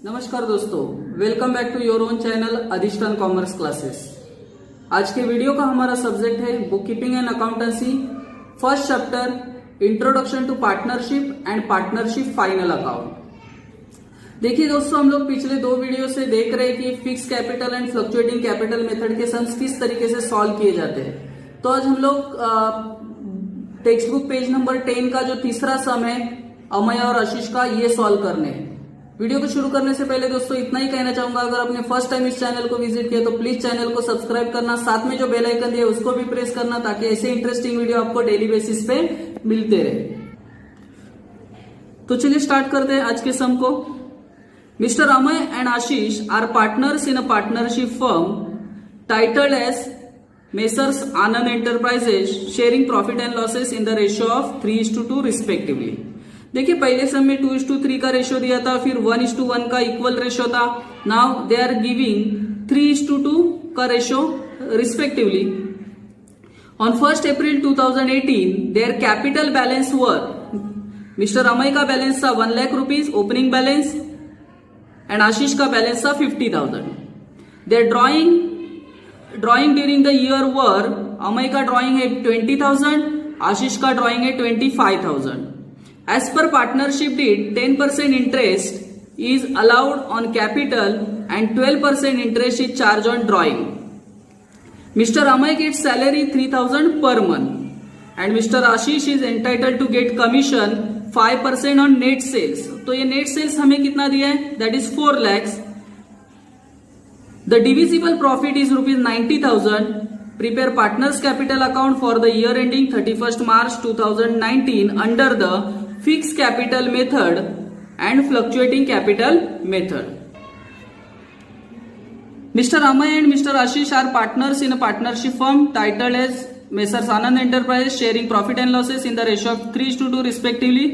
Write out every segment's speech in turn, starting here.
नमस्कार दोस्तों, welcome back to your own channel Adhishthan commerce classes. आज के वीडियो का हमारा सब्जेक्ट है book keeping and accountancy, first chapter introduction to partnership and partnership final account. देखिए दोस्तों, हम लोग पिछले दो वीडियो से देख रहे हैं कि fix capital and fluctuating capital method के सम्स किस तरीके से सॉल्व किए जाते हैं। तो आज हम लोग टेक्स्ट बुक पेज नंबर 10 का जो तीसरा सम है अमय और आशीष का, ये सॉल्व करने हैं। वीडियो को शुरू करने से पहले दोस्तों इतना ही कहना चाहूंगा, अगर आपने फर्स्ट टाइम इस चैनल को विजिट किया तो प्लीज चैनल को सब्सक्राइब करना, साथ में जो बेल आइकन दिया उसको भी प्रेस करना, ताकि ऐसे इंटरेस्टिंग वीडियो आपको डेली बेसिस पे मिलते रहे। तो चलिए स्टार्ट करते हैं आज के सम को। Mister Amay and Ashish are partners in a partnership firm titled as Messrs Anand enterprises, sharing profit and losses in the ratio of 3:2 respectively. देखिए, पहले सम में 2:3 का रेशियो दिया था, फिर 1:1 का इक्वल रेशियो था। नाउ दे आर गिविंग 3:2 का ratio respectively. On 1 April 2018 their capital balance were, mister Amay का बैलेंस था 1 lakh rupees opening balance and Ashish का बैलेंस था 50,000। Their drawing during the year were, Amay का ड्रॉइंग है 20,000, आशीष का ड्रॉइंग है 25,000। As per partnership deed, 10% interest is allowed on capital and 12% interest is charged on drawing. Mr. Amay gets salary 3,000 per month and Mr. Ashish is entitled to get commission 5% on net sales. तो ये net sales हमें कितना दिया है? That is 4 lakhs. The divisible profit is rupees 90,000. Prepare partners capital account for the year ending 31st March 2019 under the fixed capital method and fluctuating capital method. Mr. Amay and Mr. Ashish are partners in a partnership firm titled as Messrs Anand Enterprises, sharing profit and losses in the ratio of 3:2 respectively.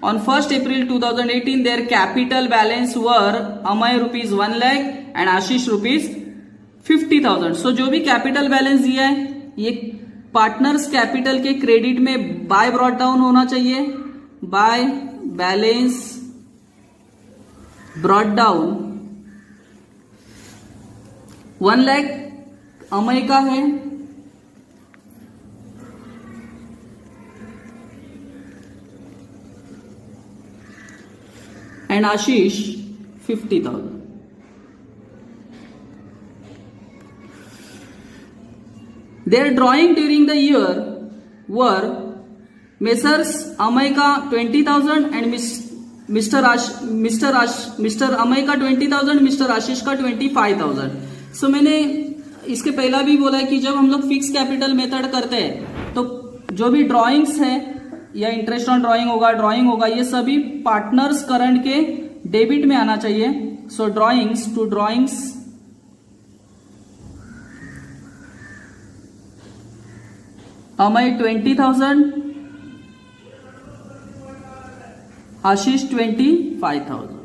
On 1st April 2018 their capital balance were Amay rupees 1 lakh and Ashish rupees 50,000. So जो भी capital balance दिया है ये partners capital के credit में bye brought down होना चाहिए। By balance brought down 1 lakh Amay का है and Ashish 50,000। Their drawing during the year were messrs Amay का 20,000 एंड मिस्टर अमय का 20,000, मिस्टर आशीष का 25,000। सो मैंने इसके पहला भी बोला है कि जब हम लोग फिक्स कैपिटल मेथड करते हैं तो जो भी ड्राइंग्स है या इंटरेस्ट ऑन ड्राइंग होगा ये सभी पार्टनर्स करंट के डेबिट में आना चाहिए। सो drawings Amay 20,000, Ashish 25,000।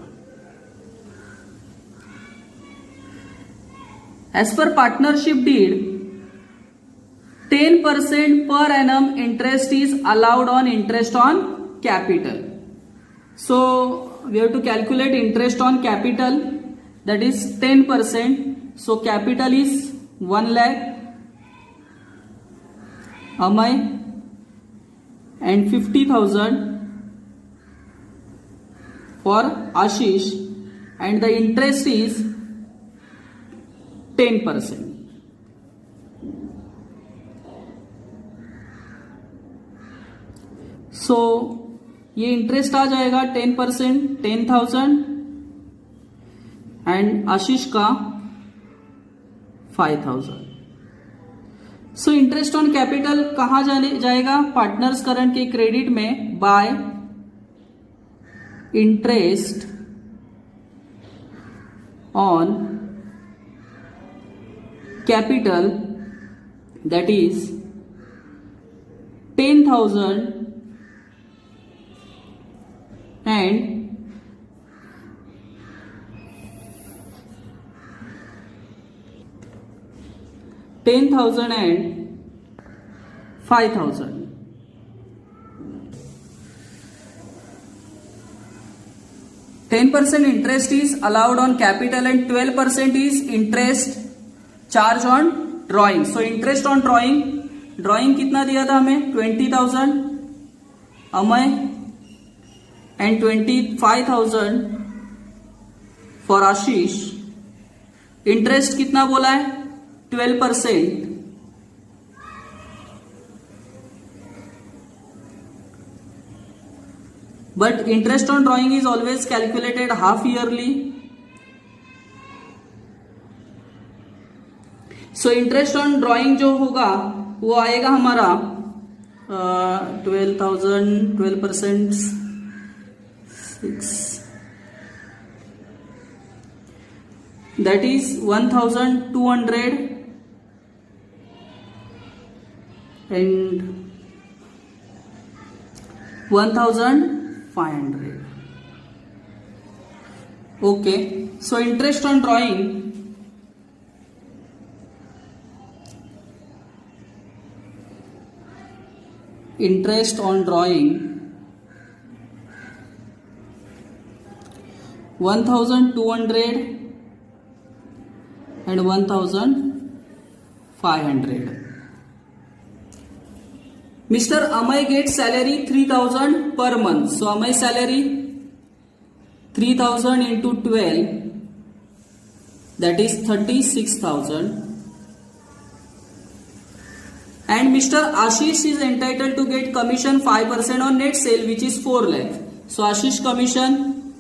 As per partnership deed, 10% per annum interest is allowed on interest on capital. So we have to calculate interest on capital, that is 10%. So capital is 1 lakh Amay and 50,000 for Ashish, and the interest is 10%. So ये interest आ जाएगा 10%, 10,000 and Ashish का 5,000। So interest on capital कहाँ जाएगा? Partners current के credit में bye interest on capital, that is 10,000 and 5,000. 10,000 10% interest is allowed on capital and 12% is interest charge on drawing. So interest on drawing कितना दिया था हमें 20,000 Amay and 25,000 for Ashish. Interest कितना बोला है 12%. But interest on drawing is always calculated half yearly. So interest on drawing जो होगा वो आएगा हमारा 12,000 12% 6 that is 1,200 and 1,500. Okay, so interest on drawing interest on drawing 1,200 and 1,500. Mr. Amay gets salary 3,000 per month. So Amay salary 3,000 into 12, that is 36,000. And Mr. Ashish is entitled to get commission 5% on net sale, which is 4 lakhs. So Ashish commission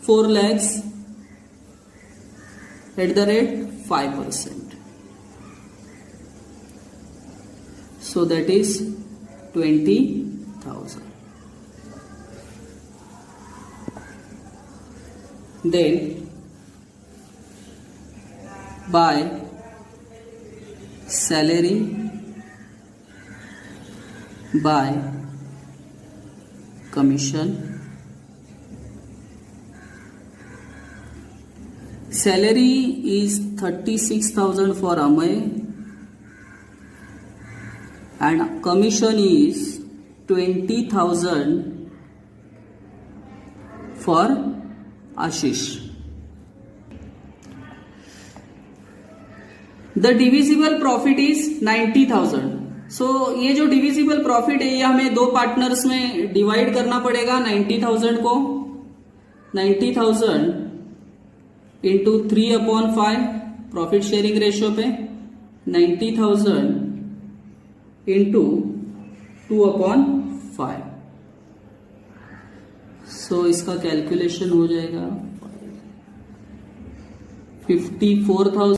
4 lakhs at the rate 5%. So that is 20,000. Then by salary by commission. Salary is 36,000 for Amay and commission is 20,000 for Ashish. The divisible profit is 90,000. So ये जो divisible profit है ये हमें दो partners में divide करना पड़ेगा. 90,000 को 90,000 इंटू 3/5 प्रॉफिट शेयरिंग रेशियो पे 90,000 इंटू 2/5. सो इसका कैलकुलेशन हो जाएगा 54,000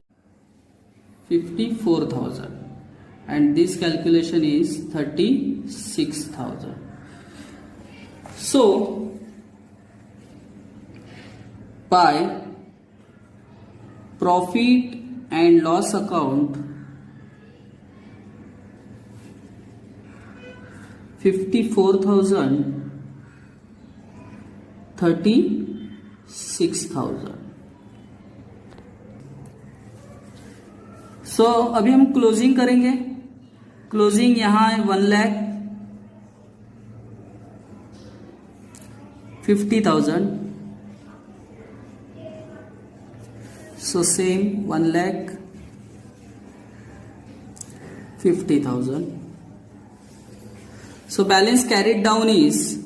and this calculation is 36,000. So by profit and loss account 54,000 36,000. सो अभी हम क्लोजिंग करेंगे. क्लोजिंग यहां है 1,50,000. So same 1,50,000. So balance carried down is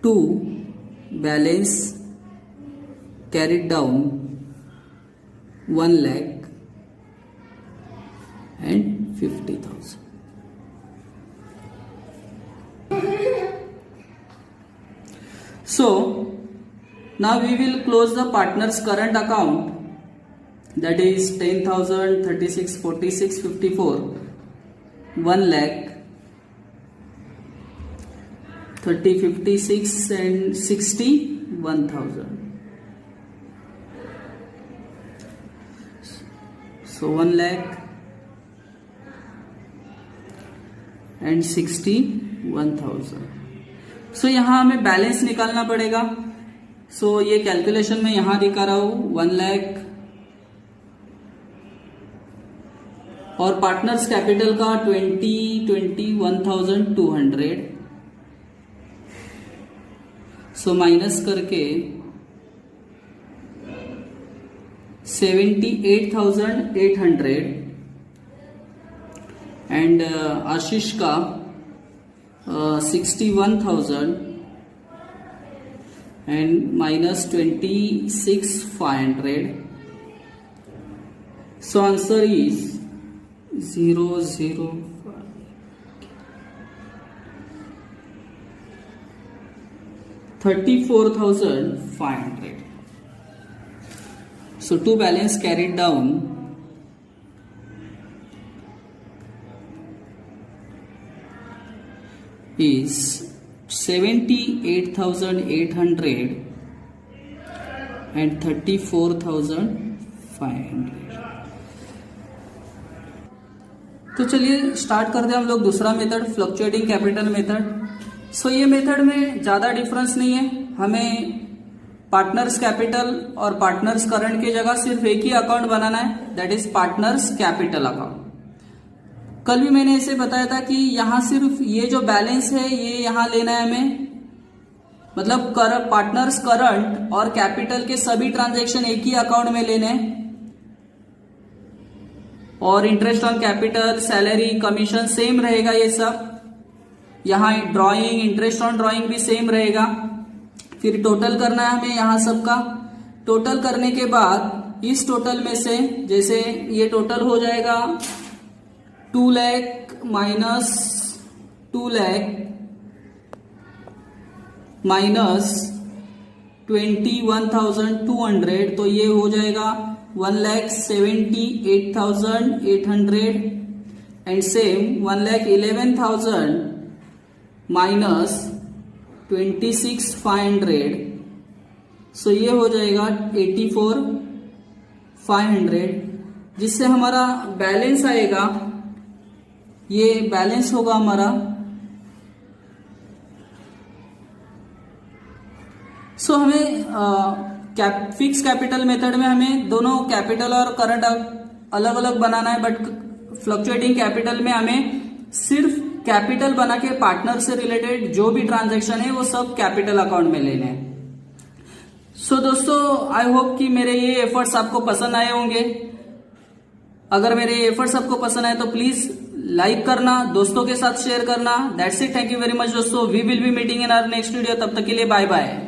2 balance carried down 1,50,000. So now we will close the partner's current account, that is 10,000, 36, 46, 54, 1 lakh, 30, 56 and 60, 1,000. So 1 lakh and 60, 1,000. So यहाँ हमें balance निकालना पड़ेगा. सो ये कैलकुलेशन में यहां दिखा रहा हूं 1 लाख और पार्टनर्स कैपिटल का 1,200. सो माइनस करके 78,800 एंड आशीष का 61,000 and minus 26,500. So answer is 005. 34,500. So to balance carried down is 78,800 and 34,500. तो चलिए स्टार्ट करते हैं हम लोग दूसरा मेथड, फ्लक्चुएटिंग कैपिटल मेथड. सो ये मेथड में ज्यादा डिफरेंस नहीं है. हमें पार्टनर्स कैपिटल और पार्टनर्स करंट की जगह सिर्फ एक ही अकाउंट बनाना है, that is partners capital account. कल भी मैंने इसे बताया था कि यहां सिर्फ ये जो बैलेंस है ये यहां लेना है हमें, मतलब पार्टनर्स करंट और कैपिटल के सभी ट्रांजैक्शन एक ही अकाउंट में लेने हैं, और interest on capital, salary, commission same रहेगा ये सब. यहाँ ड्राइंग, इंटरेस्ट ऑन ड्राइंग भी सेम रहेगा. फिर टोटल करना है हमें यहाँ सबका. टोटल करने के बाद इस टोटल में से जैसे ये टोटल हो जाएगा 2 लाख माइनस 2 लाख माइनस 21,200, तो ये हो जाएगा 1,78,800 एंड सेम 1,11,000 माइनस 26,500. सो ये हो जाएगा 84,500, जिससे हमारा बैलेंस आएगा, ये बैलेंस होगा हमारा. सो हमें फिक्स कैपिटल मेथड में हमें दोनों कैपिटल और करंट अलग अलग बनाना है, बट फ्लक्चुएटिंग कैपिटल में हमें सिर्फ कैपिटल बना के पार्टनर से रिलेटेड जो भी ट्रांजैक्शन है वो सब कैपिटल अकाउंट में लेने हैं. सो दोस्तों, आई होप कि मेरे ये एफर्ट्स आपको पसंद आए होंगे. अगर मेरे ये एफर्ट्स आपको पसंद आए तो प्लीज लाइक करना, दोस्तों के साथ शेयर करना. That's it. Thank you very much दोस्तों. We will be meeting in our next video. तब तक के लिए बाय बाय.